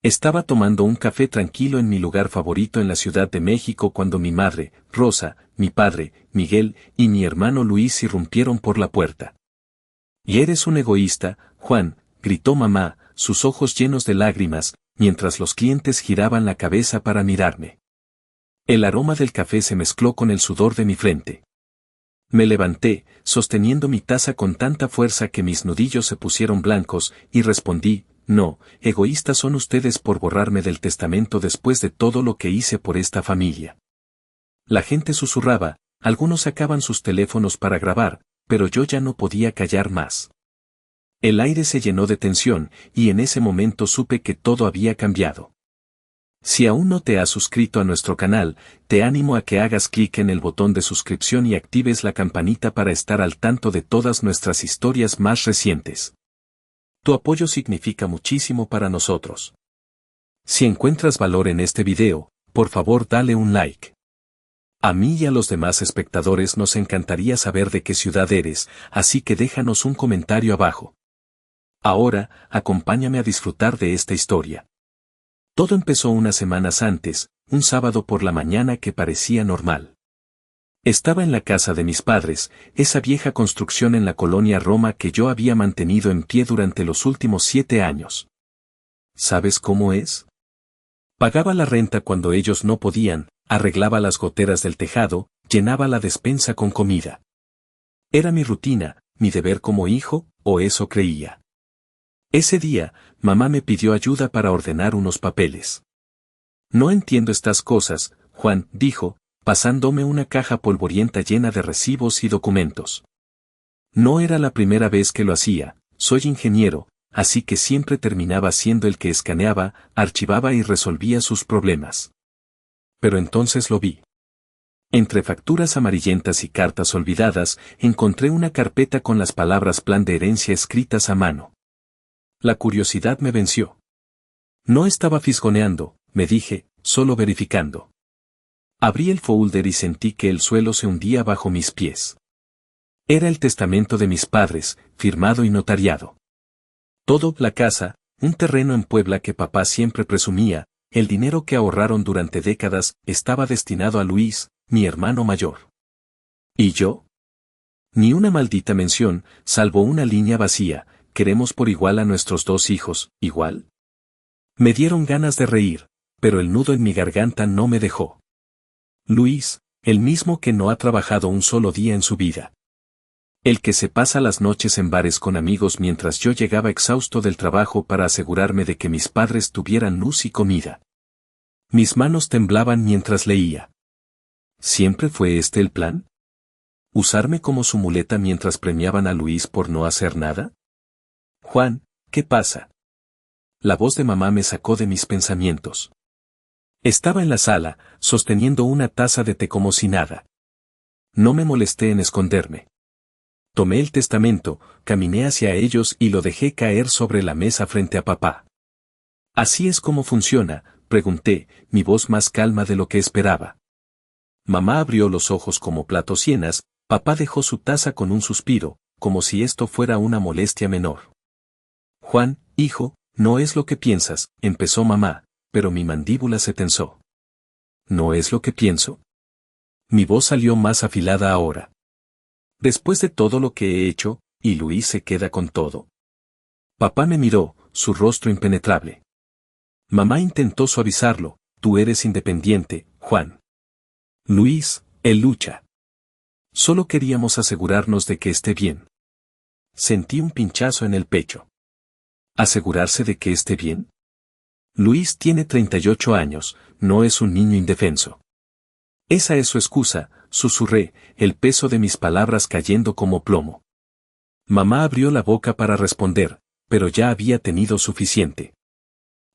Estaba tomando un café tranquilo en mi lugar favorito en la Ciudad de México cuando mi madre, Rosa, mi padre, Miguel, y mi hermano Luis irrumpieron por la puerta. «Y eres un egoísta, Juan», gritó mamá, sus ojos llenos de lágrimas, mientras los clientes giraban la cabeza para mirarme. El aroma del café se mezcló con el sudor de mi frente. Me levanté, sosteniendo mi taza con tanta fuerza que mis nudillos se pusieron blancos, y respondí: «No, egoístas son ustedes por borrarme del testamento después de todo lo que hice por esta familia». La gente susurraba, algunos sacaban sus teléfonos para grabar, pero yo ya no podía callar más. El aire se llenó de tensión, y en ese momento supe que todo había cambiado. Si aún no te has suscrito a nuestro canal, te animo a que hagas clic en el botón de suscripción y actives la campanita para estar al tanto de todas nuestras historias más recientes. Tu apoyo significa muchísimo para nosotros. Si encuentras valor en este video, por favor dale un like. A mí y a los demás espectadores nos encantaría saber de qué ciudad eres, así que déjanos un comentario abajo. Ahora, acompáñame a disfrutar de esta historia. Todo empezó unas semanas antes, un sábado por la mañana que parecía normal. Estaba en la casa de mis padres, esa vieja construcción en la colonia Roma que yo había mantenido en pie durante los últimos 7 años. ¿Sabes cómo es? Pagaba la renta cuando ellos no podían, arreglaba las goteras del tejado, llenaba la despensa con comida. Era mi rutina, mi deber como hijo, o eso creía. Ese día, mamá me pidió ayuda para ordenar unos papeles. «No entiendo estas cosas», Juan dijo, pasándome una caja polvorienta llena de recibos y documentos. No era la primera vez que lo hacía, soy ingeniero, así que siempre terminaba siendo el que escaneaba, archivaba y resolvía sus problemas. Pero entonces lo vi. Entre facturas amarillentas y cartas olvidadas, encontré una carpeta con las palabras plan de herencia escritas a mano. La curiosidad me venció. No estaba fisgoneando, me dije, solo verificando. Abrí el folder y sentí que el suelo se hundía bajo mis pies. Era el testamento de mis padres, firmado y notariado. Todo, la casa, un terreno en Puebla que papá siempre presumía, el dinero que ahorraron durante décadas, estaba destinado a Luis, mi hermano mayor. ¿Y yo? Ni una maldita mención, salvo una línea vacía: «Queremos por igual a nuestros 2 hijos, igual». Me dieron ganas de reír, pero el nudo en mi garganta no me dejó. Luis, el mismo que no ha trabajado un solo día en su vida. El que se pasa las noches en bares con amigos mientras yo llegaba exhausto del trabajo para asegurarme de que mis padres tuvieran luz y comida. Mis manos temblaban mientras leía. ¿Siempre fue este el plan? ¿Usarme como su muleta mientras premiaban a Luis por no hacer nada? «Juan, ¿qué pasa?». La voz de mamá me sacó de mis pensamientos. Estaba en la sala, sosteniendo una taza de té como si nada. No me molesté en esconderme. Tomé el testamento, caminé hacia ellos y lo dejé caer sobre la mesa frente a papá. «¿Así es como funciona?», pregunté, mi voz más calma de lo que esperaba. Mamá abrió los ojos como platos llenas, papá dejó su taza con un suspiro, como si esto fuera una molestia menor. «Juan, hijo, no es lo que piensas», empezó mamá, pero mi mandíbula se tensó. «¿No es lo que pienso?». Mi voz salió más afilada ahora. «Después de todo lo que he hecho, ¿y Luis se queda con todo?». Papá me miró, su rostro impenetrable. Mamá intentó suavizarlo: «Tú eres independiente, Juan. Luis, él lucha. Solo queríamos asegurarnos de que esté bien». Sentí un pinchazo en el pecho. ¿Asegurarse de que esté bien? Luis tiene 38 años, no es un niño indefenso. Esa es su excusa, susurré, el peso de mis palabras cayendo como plomo. Mamá abrió la boca para responder, pero ya había tenido suficiente.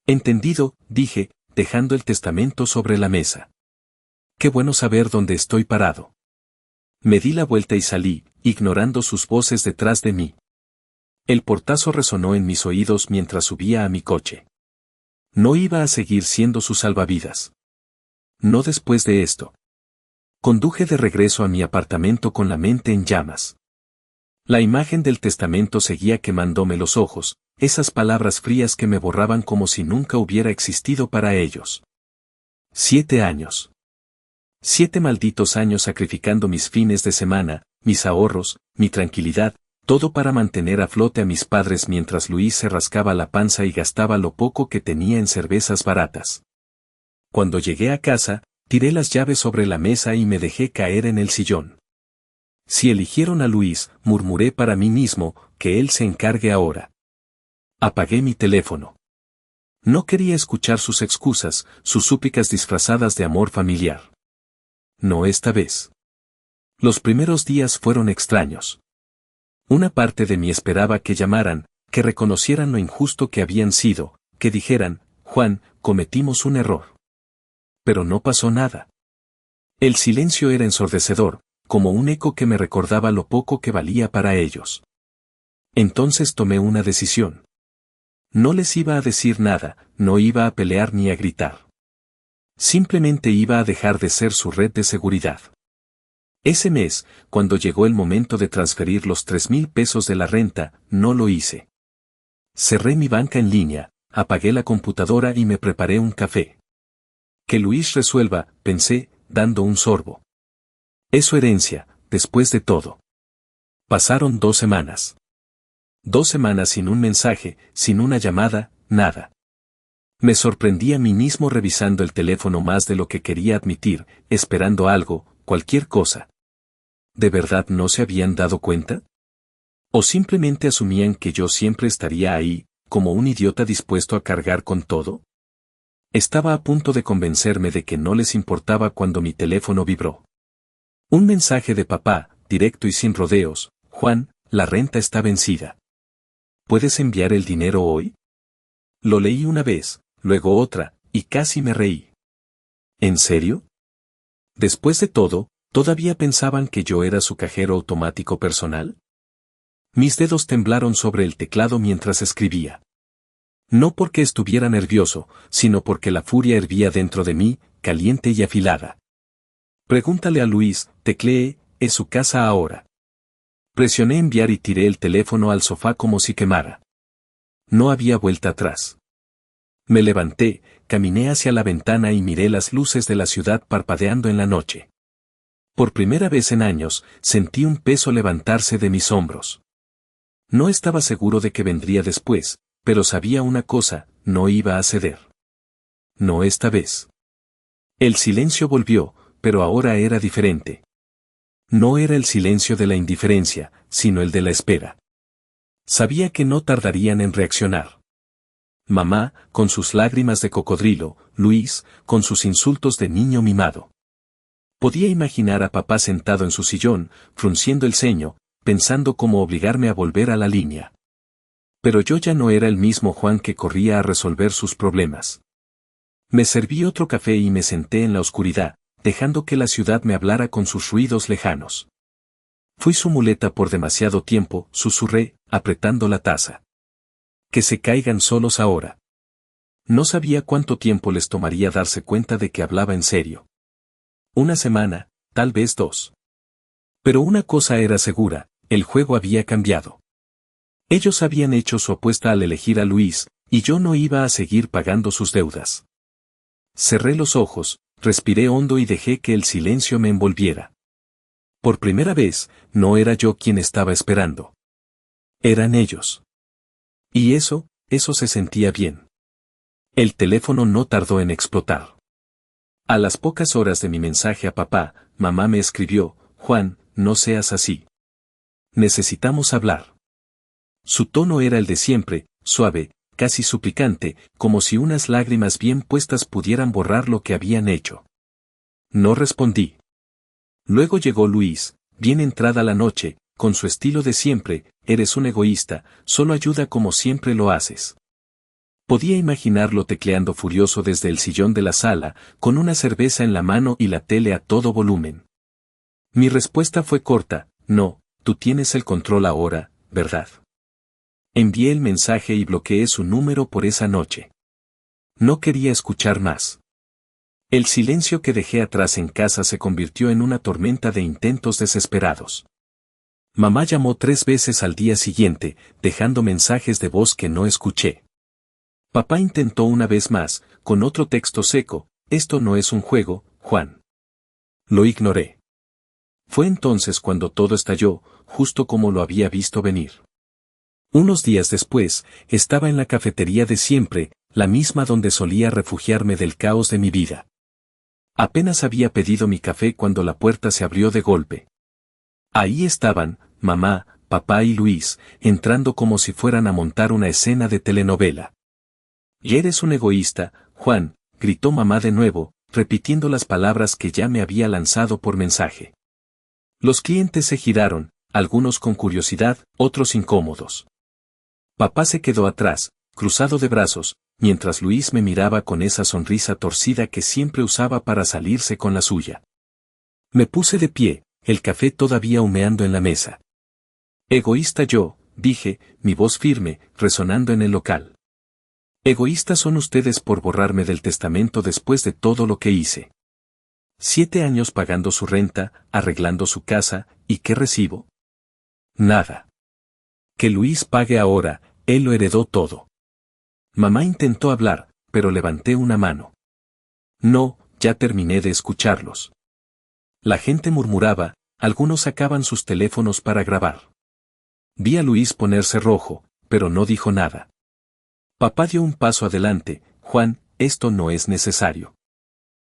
«Entendido», dije, dejando el testamento sobre la mesa. «Qué bueno saber dónde estoy parado». Me di la vuelta y salí, ignorando sus voces detrás de mí. El portazo resonó en mis oídos mientras subía a mi coche. No iba a seguir siendo su salvavidas. No después de esto. Conduje de regreso a mi apartamento con la mente en llamas. La imagen del testamento seguía quemándome los ojos, esas palabras frías que me borraban como si nunca hubiera existido para ellos. 7 años. 7 malditos años sacrificando mis fines de semana, mis ahorros, mi tranquilidad, todo para mantener a flote a mis padres mientras Luis se rascaba la panza y gastaba lo poco que tenía en cervezas baratas. Cuando llegué a casa, tiré las llaves sobre la mesa y me dejé caer en el sillón. Si eligieron a Luis, murmuré para mí mismo, que él se encargue ahora. Apagué mi teléfono. No quería escuchar sus excusas, sus súplicas disfrazadas de amor familiar. No esta vez. Los primeros días fueron extraños. Una parte de mí esperaba que llamaran, que reconocieran lo injusto que habían sido, que dijeran, Juan, cometimos un error. Pero no pasó nada. El silencio era ensordecedor, como un eco que me recordaba lo poco que valía para ellos. Entonces tomé una decisión. No les iba a decir nada, no iba a pelear ni a gritar. Simplemente iba a dejar de ser su red de seguridad. Ese mes, cuando llegó el momento de transferir los 3,000 pesos de la renta, no lo hice. Cerré mi banca en línea, apagué la computadora y me preparé un café. Que Luis resuelva, pensé, dando un sorbo. Es su herencia, después de todo. Pasaron 2 semanas. 2 semanas sin un mensaje, sin una llamada, nada. Me sorprendí a mí mismo revisando el teléfono más de lo que quería admitir, esperando algo, cualquier cosa. ¿De verdad no se habían dado cuenta? ¿O simplemente asumían que yo siempre estaría ahí, como un idiota dispuesto a cargar con todo? Estaba a punto de convencerme de que no les importaba cuando mi teléfono vibró. Un mensaje de papá, directo y sin rodeos, Juan, la renta está vencida. ¿Puedes enviar el dinero hoy? Lo leí una vez, luego otra, y casi me reí. ¿En serio? Después de todo, ¿todavía pensaban que yo era su cajero automático personal? Mis dedos temblaron sobre el teclado mientras escribía. No porque estuviera nervioso, sino porque la furia hervía dentro de mí, caliente y afilada. Pregúntale a Luis, tecleé, es su casa ahora. Presioné enviar y tiré el teléfono al sofá como si quemara. No había vuelta atrás. Me levanté, caminé hacia la ventana y miré las luces de la ciudad parpadeando en la noche. Por primera vez en años, sentí un peso levantarse de mis hombros. No estaba seguro de que vendría después, pero sabía una cosa, no iba a ceder. No esta vez. El silencio volvió, pero ahora era diferente. No era el silencio de la indiferencia, sino el de la espera. Sabía que no tardarían en reaccionar. Mamá, con sus lágrimas de cocodrilo, Luis, con sus insultos de niño mimado. Podía imaginar a papá sentado en su sillón, frunciendo el ceño, pensando cómo obligarme a volver a la línea. Pero yo ya no era el mismo Juan que corría a resolver sus problemas. Me serví otro café y me senté en la oscuridad, dejando que la ciudad me hablara con sus ruidos lejanos. Fui su muleta por demasiado tiempo, susurré, apretando la taza. Que se caigan solos ahora. No sabía cuánto tiempo les tomaría darse cuenta de que hablaba en serio. 1 semana, tal vez 2. Pero una cosa era segura, el juego había cambiado. Ellos habían hecho su apuesta al elegir a Luis, y yo no iba a seguir pagando sus deudas. Cerré los ojos, respiré hondo y dejé que el silencio me envolviera. Por primera vez, no era yo quien estaba esperando. Eran ellos. Y eso se sentía bien. El teléfono no tardó en explotar. A las pocas horas de mi mensaje a papá, mamá me escribió, Juan, no seas así. Necesitamos hablar. Su tono era el de siempre, suave, casi suplicante, como si unas lágrimas bien puestas pudieran borrar lo que habían hecho. No respondí. Luego llegó Luis, bien entrada la noche, con su estilo de siempre, eres un egoísta, solo ayuda como siempre lo haces. Podía imaginarlo tecleando furioso desde el sillón de la sala, con una cerveza en la mano y la tele a todo volumen. Mi respuesta fue corta, no, tú tienes el control ahora, ¿verdad? Envié el mensaje y bloqueé su número por esa noche. No quería escuchar más. El silencio que dejé atrás en casa se convirtió en una tormenta de intentos desesperados. Mamá llamó 3 veces al día siguiente, dejando mensajes de voz que no escuché. Papá intentó una vez más, con otro texto seco: esto no es un juego, Juan. Lo ignoré. Fue entonces cuando todo estalló, justo como lo había visto venir. Unos días después, estaba en la cafetería de siempre, la misma donde solía refugiarme del caos de mi vida. Apenas había pedido mi café cuando la puerta se abrió de golpe. Ahí estaban, mamá, papá y Luis, entrando como si fueran a montar una escena de telenovela. «Y eres un egoísta, Juan», gritó mamá de nuevo, repitiendo las palabras que ya me había lanzado por mensaje. Los clientes se giraron, algunos con curiosidad, otros incómodos. Papá se quedó atrás, cruzado de brazos, mientras Luis me miraba con esa sonrisa torcida que siempre usaba para salirse con la suya. Me puse de pie, el café todavía humeando en la mesa. «Egoísta yo», dije, mi voz firme, resonando en el local. «Egoístas son ustedes por borrarme del testamento después de todo lo que hice. 7 años pagando su renta, arreglando su casa, ¿y qué recibo? Nada. Que Luis pague ahora, él lo heredó todo». Mamá intentó hablar, pero levanté una mano. «No, ya terminé de escucharlos». La gente murmuraba, algunos sacaban sus teléfonos para grabar. Vi a Luis ponerse rojo, pero no dijo nada. Papá dio un paso adelante: «Juan, esto no es necesario».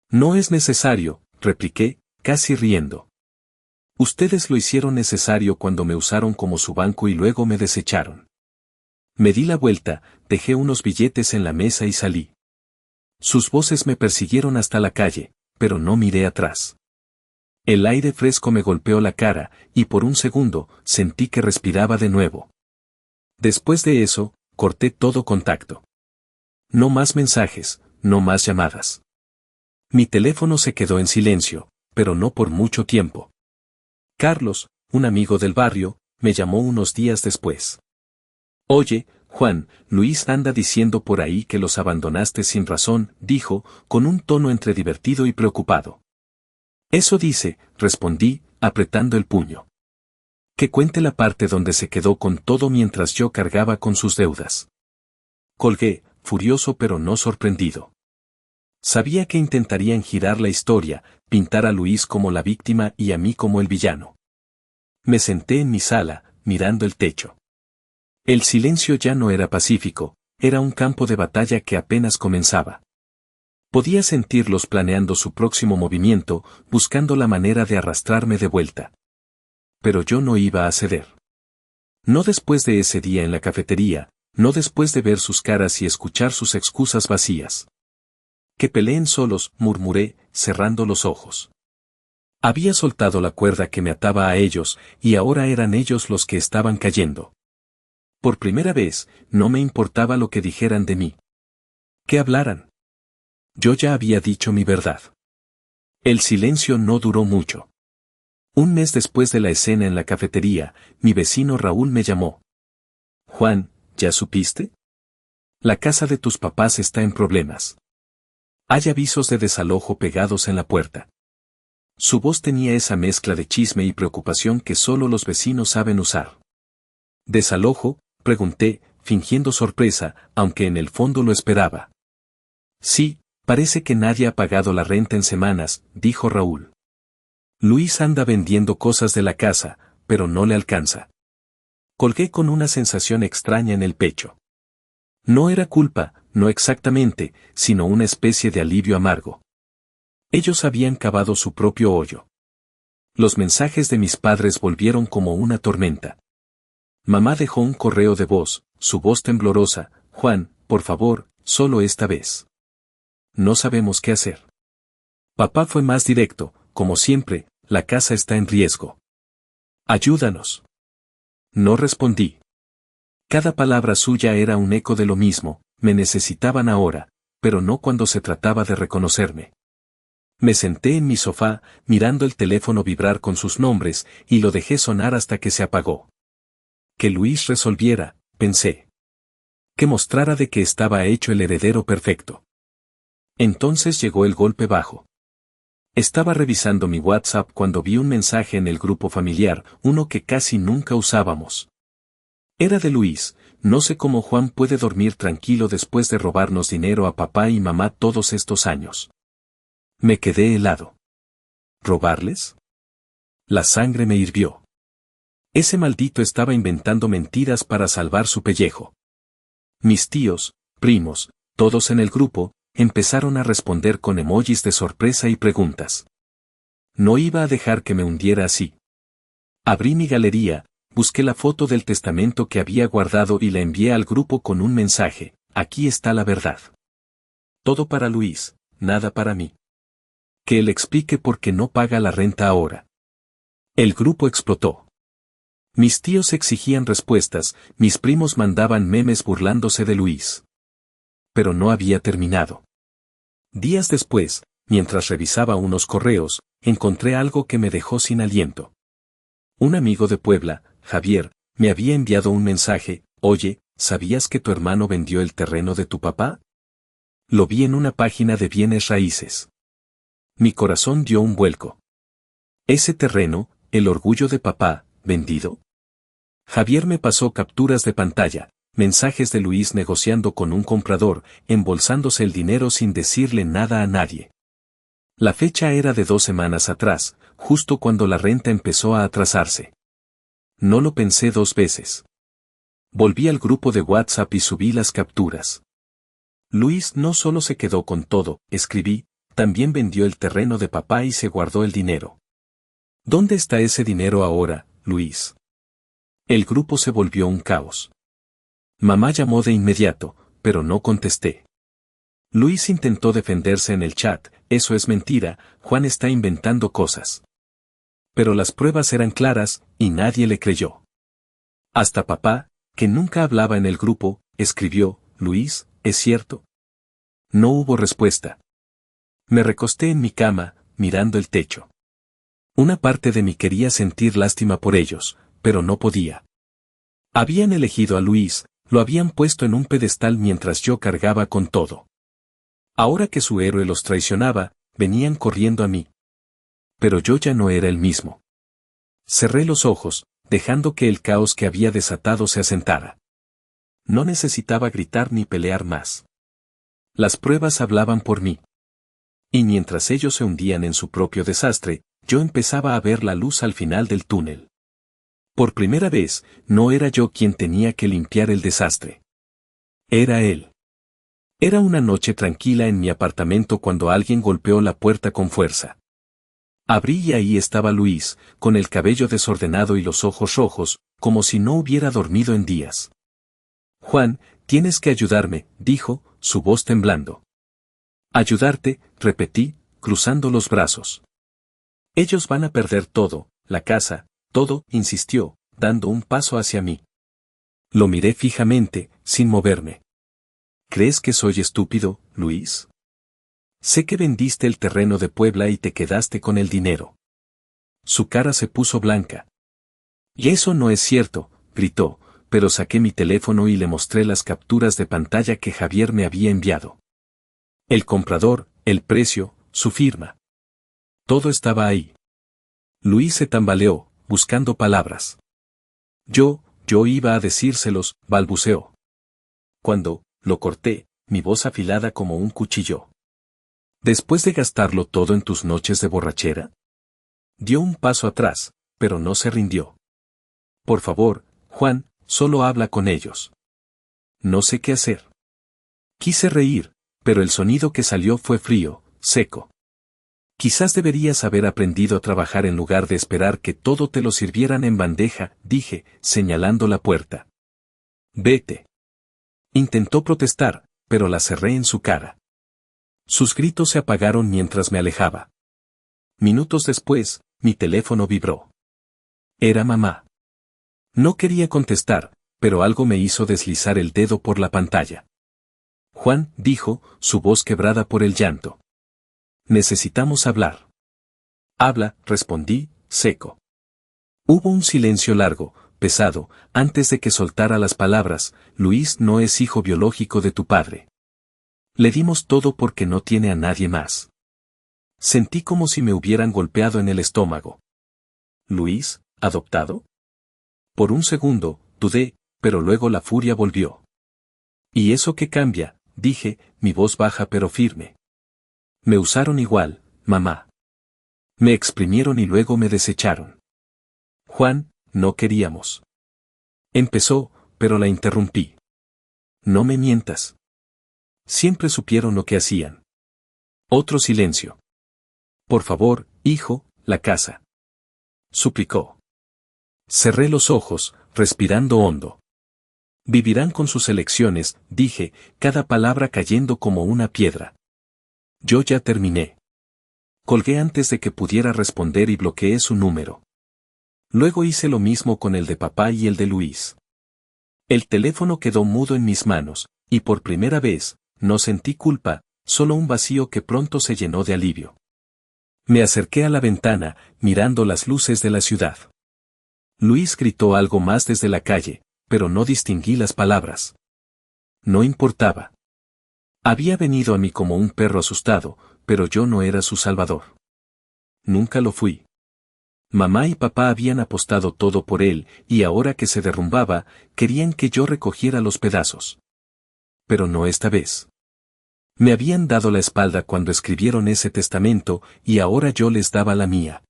«No es necesario», repliqué, casi riendo. «Ustedes lo hicieron necesario cuando me usaron como su banco y luego me desecharon». Me di la vuelta, dejé unos billetes en la mesa y salí. Sus voces me persiguieron hasta la calle, pero no miré atrás. El aire fresco me golpeó la cara, y por un segundo, sentí que respiraba de nuevo. Después de eso, corté todo contacto. No más mensajes, no más llamadas. Mi teléfono se quedó en silencio, pero no por mucho tiempo. Carlos, un amigo del barrio, me llamó unos días después. «Oye, Juan, Luis anda diciendo por ahí que los abandonaste sin razón», dijo, con un tono entre divertido y preocupado. «Eso dice», respondí, apretando el puño. «Que cuente la parte donde se quedó con todo mientras yo cargaba con sus deudas». Colgué, furioso pero no sorprendido. Sabía que intentarían girar la historia, pintar a Luis como la víctima y a mí como el villano. Me senté en mi sala, mirando el techo. El silencio ya no era pacífico, era un campo de batalla que apenas comenzaba. Podía sentirlos planeando su próximo movimiento, buscando la manera de arrastrarme de vuelta. Pero yo no iba a ceder. No después de ese día en la cafetería, no después de ver sus caras y escuchar sus excusas vacías. «Que peleen solos», murmuré, cerrando los ojos. Había soltado la cuerda que me ataba a ellos, y ahora eran ellos los que estaban cayendo. Por primera vez, no me importaba lo que dijeran de mí. Que hablaran. Yo ya había dicho mi verdad. El silencio no duró mucho. Un mes después de la escena en la cafetería, mi vecino Raúl me llamó. «Juan, ¿ya supiste? La casa de tus papás está en problemas. Hay avisos de desalojo pegados en la puerta». Su voz tenía esa mezcla de chisme y preocupación que solo los vecinos saben usar. «¿Desalojo?», pregunté, fingiendo sorpresa, aunque en el fondo lo esperaba. «Sí, parece que nadie ha pagado la renta en semanas», dijo Raúl. «Luis anda vendiendo cosas de la casa, pero no le alcanza». Colgué con una sensación extraña en el pecho. No era culpa, no exactamente, sino una especie de alivio amargo. Ellos habían cavado su propio hoyo. Los mensajes de mis padres volvieron como una tormenta. Mamá dejó un correo de voz, su voz temblorosa: «Juan, por favor, solo esta vez. No sabemos qué hacer». Papá fue más directo: «Como siempre, la casa está en riesgo. Ayúdanos». No respondí. Cada palabra suya era un eco de lo mismo: me necesitaban ahora, pero no cuando se trataba de reconocerme. Me senté en mi sofá, mirando el teléfono vibrar con sus nombres, y lo dejé sonar hasta que se apagó. Que Luis resolviera, pensé. Que mostrara de que estaba hecho el heredero perfecto. Entonces llegó el golpe bajo. Estaba revisando mi WhatsApp cuando vi un mensaje en el grupo familiar, uno que casi nunca usábamos. Era de Luis: no sé cómo Juan puede dormir tranquilo después de robarnos dinero a papá y mamá todos estos años. Me quedé helado. ¿Robarles? La sangre me hirvió. Ese maldito estaba inventando mentiras para salvar su pellejo. Mis tíos, primos, todos en el grupo, empezaron a responder con emojis de sorpresa y preguntas. No iba a dejar que me hundiera así. Abrí mi galería, busqué la foto del testamento que había guardado y la envié al grupo con un mensaje: aquí está la verdad. Todo para Luis, nada para mí. Que él explique por qué no paga la renta ahora. El grupo explotó. Mis tíos exigían respuestas, mis primos mandaban memes burlándose de Luis. Pero no había terminado. Días después, mientras revisaba unos correos, encontré algo que me dejó sin aliento. Un amigo de Puebla, Javier, me había enviado un mensaje: oye, ¿sabías que tu hermano vendió el terreno de tu papá? Lo vi en una página de bienes raíces. Mi corazón dio un vuelco. Ese terreno, el orgullo de papá, ¿vendido? Javier me pasó capturas de pantalla, mensajes de Luis negociando con un comprador, embolsándose el dinero sin decirle nada a nadie. La fecha era de 2 semanas atrás, justo cuando la renta empezó a atrasarse. No lo pensé 2 veces. Volví al grupo de WhatsApp y subí las capturas. Luis no solo se quedó con todo, escribí, también vendió el terreno de papá y se guardó el dinero. ¿Dónde está ese dinero ahora, Luis? El grupo se volvió un caos. Mamá llamó de inmediato, pero no contesté. Luis intentó defenderse en el chat: eso es mentira, Juan está inventando cosas. Pero las pruebas eran claras, y nadie le creyó. Hasta papá, que nunca hablaba en el grupo, escribió: Luis, ¿es cierto? No hubo respuesta. Me recosté en mi cama, mirando el techo. Una parte de mí quería sentir lástima por ellos, pero no podía. Habían elegido a Luis, lo habían puesto en un pedestal mientras yo cargaba con todo. Ahora que su héroe los traicionaba, venían corriendo a mí. Pero yo ya no era el mismo. Cerré los ojos, dejando que el caos que había desatado se asentara. No necesitaba gritar ni pelear más. Las pruebas hablaban por mí. Y mientras ellos se hundían en su propio desastre, yo empezaba a ver la luz al final del túnel. Por primera vez, no era yo quien tenía que limpiar el desastre. Era él. Era una noche tranquila en mi apartamento cuando alguien golpeó la puerta con fuerza. Abrí y ahí estaba Luis, con el cabello desordenado y los ojos rojos, como si no hubiera dormido en días. Juan, tienes que ayudarme, dijo, su voz temblando. Ayudarte, repetí, cruzando los brazos. Ellos van a perder todo, la casa, todo, insistió, dando un paso hacia mí. Lo miré fijamente, sin moverme. ¿Crees que soy estúpido, Luis? Sé que vendiste el terreno de Puebla y te quedaste con el dinero. Su cara se puso blanca. Y eso no es cierto, gritó, pero saqué mi teléfono y le mostré las capturas de pantalla que Javier me había enviado. El comprador, el precio, su firma. Todo estaba ahí. Luis se tambaleó, buscando palabras. Yo iba a decírselos, balbuceó. Cuando lo corté, mi voz afilada como un cuchillo. ¿Después de gastarlo todo en tus noches de borrachera? Dio un paso atrás, pero no se rindió. Por favor, Juan, solo habla con ellos. No sé qué hacer. Quise reír, pero el sonido que salió fue frío, seco. Quizás deberías haber aprendido a trabajar en lugar de esperar que todo te lo sirvieran en bandeja, dije, señalando la puerta. Vete. Intentó protestar, pero la cerré en su cara. Sus gritos se apagaron mientras me alejaba. Minutos después, mi teléfono vibró. Era mamá. No quería contestar, pero algo me hizo deslizar el dedo por la pantalla. Juan, dijo, su voz quebrada por el llanto. Necesitamos hablar. Habla, respondí, seco. Hubo un silencio largo, pesado, antes de que soltara las palabras: Luis no es hijo biológico de tu padre. Le dimos todo porque no tiene a nadie más. Sentí como si me hubieran golpeado en el estómago. ¿Luis, adoptado? Por un segundo, dudé, pero luego la furia volvió. ¿Y eso qué cambia?, dije, mi voz baja pero firme. Me usaron igual, mamá. Me exprimieron y luego me desecharon. Juan, no queríamos. Empezó, pero la interrumpí. No me mientas. Siempre supieron lo que hacían. Otro silencio. Por favor, hijo, la casa. Suplicó. Cerré los ojos, respirando hondo. Vivirán con sus elecciones, dije, cada palabra cayendo como una piedra. Yo ya terminé. Colgué antes de que pudiera responder y bloqueé su número. Luego hice lo mismo con el de papá y el de Luis. El teléfono quedó mudo en mis manos, y por primera vez, no sentí culpa, solo un vacío que pronto se llenó de alivio. Me acerqué a la ventana, mirando las luces de la ciudad. Luis gritó algo más desde la calle, pero no distinguí las palabras. No importaba. Había venido a mí como un perro asustado, pero yo no era su salvador. Nunca lo fui. Mamá y papá habían apostado todo por él, y ahora que se derrumbaba, querían que yo recogiera los pedazos. Pero no esta vez. Me habían dado la espalda cuando escribieron ese testamento, y ahora yo les daba la mía.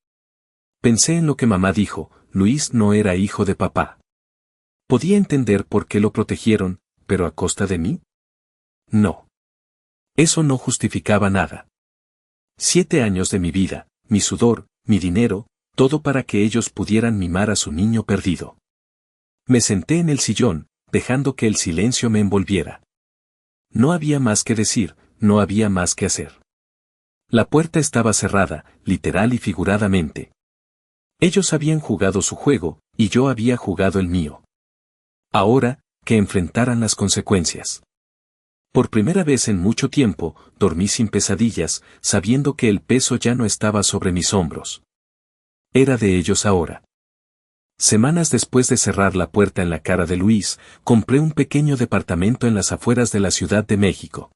Pensé en lo que mamá dijo, Luis no era hijo de papá. Podía entender por qué lo protegieron, pero ¿a costa de mí? No. Eso no justificaba nada. 7 años de mi vida, mi sudor, mi dinero, todo para que ellos pudieran mimar a su niño perdido. Me senté en el sillón, dejando que el silencio me envolviera. No había más que decir, no había más que hacer. La puerta estaba cerrada, literal y figuradamente. Ellos habían jugado su juego, y yo había jugado el mío. Ahora, que enfrentaran las consecuencias. Por primera vez en mucho tiempo, dormí sin pesadillas, sabiendo que el peso ya no estaba sobre mis hombros. Era de ellos ahora. Semanas después de cerrar la puerta en la cara de Luis, compré un pequeño departamento en las afueras de la Ciudad de México.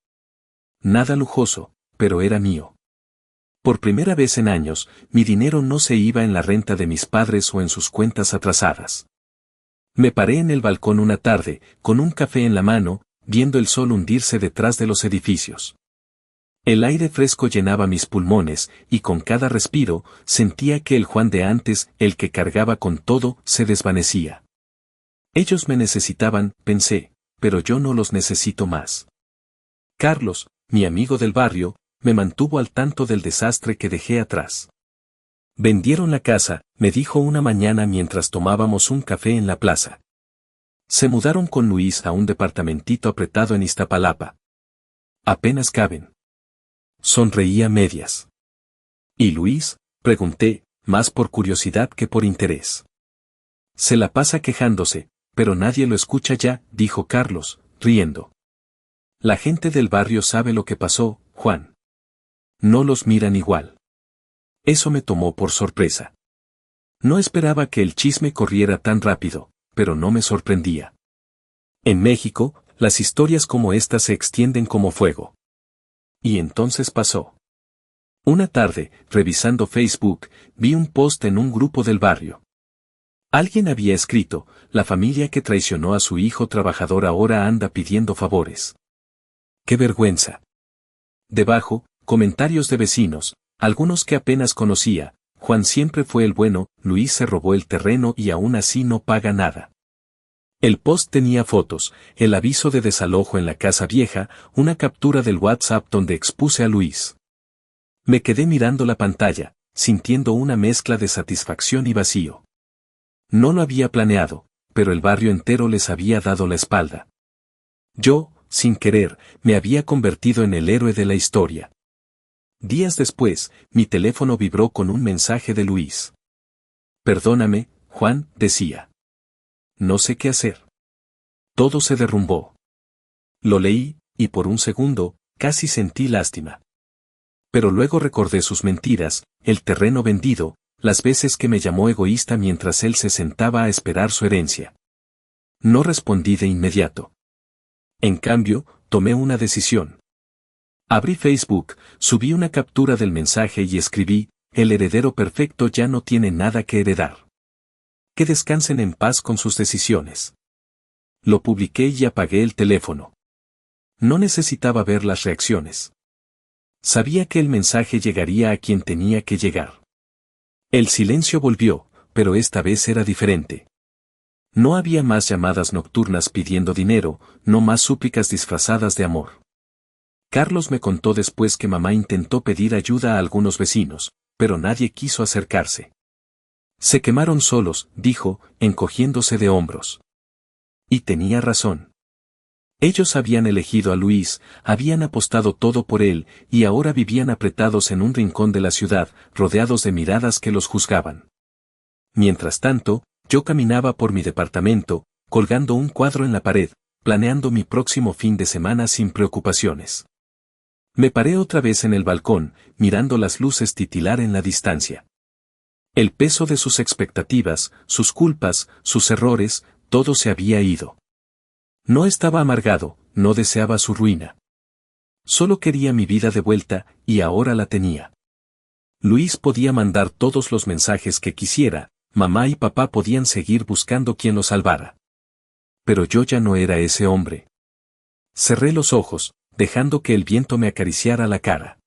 Nada lujoso, pero era mío. Por primera vez en años, mi dinero no se iba en la renta de mis padres o en sus cuentas atrasadas. Me paré en el balcón una tarde, con un café en la mano, viendo el sol hundirse detrás de los edificios. El aire fresco llenaba mis pulmones, y con cada respiro, sentía que el Juan de antes, el que cargaba con todo, se desvanecía. Ellos me necesitaban, pensé, pero yo no los necesito más. Carlos, mi amigo del barrio, me mantuvo al tanto del desastre que dejé atrás. Vendieron la casa, me dijo una mañana mientras tomábamos un café en la plaza. Se mudaron con Luis a un departamentito apretado en Iztapalapa. Apenas caben. Sonreía a medias. ¿Y Luis?, pregunté, más por curiosidad que por interés. Se la pasa quejándose, pero nadie lo escucha ya, dijo Carlos, riendo. La gente del barrio sabe lo que pasó, Juan. No los miran igual. Eso me tomó por sorpresa. No esperaba que el chisme corriera tan rápido, pero no me sorprendía. En México, las historias como esta se extienden como fuego. Y entonces pasó. Una tarde, revisando Facebook, vi un post en un grupo del barrio. Alguien había escrito, la familia que traicionó a su hijo trabajador ahora anda pidiendo favores. ¡Qué vergüenza! Debajo, comentarios de vecinos, algunos que apenas conocía, Juan siempre fue el bueno, Luis se robó el terreno y aún así no paga nada. El post tenía fotos, el aviso de desalojo en la casa vieja, una captura del WhatsApp donde expuse a Luis. Me quedé mirando la pantalla, sintiendo una mezcla de satisfacción y vacío. No lo había planeado, pero el barrio entero les había dado la espalda. Yo, sin querer, me había convertido en el héroe de la historia. Días después, mi teléfono vibró con un mensaje de Luis. Perdóname, Juan, decía. No sé qué hacer. Todo se derrumbó. Lo leí, y por un segundo, casi sentí lástima. Pero luego recordé sus mentiras, el terreno vendido, las veces que me llamó egoísta mientras él se sentaba a esperar su herencia. No respondí de inmediato. En cambio, tomé una decisión. Abrí Facebook, subí una captura del mensaje y escribí, el heredero perfecto ya no tiene nada que heredar. Que descansen en paz con sus decisiones. Lo publiqué y apagué el teléfono. No necesitaba ver las reacciones. Sabía que el mensaje llegaría a quien tenía que llegar. El silencio volvió, pero esta vez era diferente. No había más llamadas nocturnas pidiendo dinero, no más súplicas disfrazadas de amor. Carlos me contó después que mamá intentó pedir ayuda a algunos vecinos, pero nadie quiso acercarse. Se quemaron solos, dijo, encogiéndose de hombros. Y tenía razón. Ellos habían elegido a Luis, habían apostado todo por él, y ahora vivían apretados en un rincón de la ciudad, rodeados de miradas que los juzgaban. Mientras tanto, yo caminaba por mi departamento, colgando un cuadro en la pared, planeando mi próximo fin de semana sin preocupaciones. Me paré otra vez en el balcón, mirando las luces titilar en la distancia. El peso de sus expectativas, sus culpas, sus errores, todo se había ido. No estaba amargado, no deseaba su ruina. Solo quería mi vida de vuelta, y ahora la tenía. Luis podía mandar todos los mensajes que quisiera, mamá y papá podían seguir buscando quien lo salvara. Pero yo ya no era ese hombre. Cerré los ojos, dejando que el viento me acariciara la cara.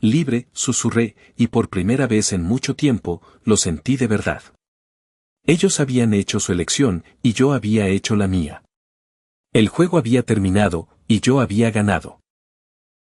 Libre, susurré, y por primera vez en mucho tiempo, lo sentí de verdad. Ellos habían hecho su elección, y yo había hecho la mía. El juego había terminado, y yo había ganado.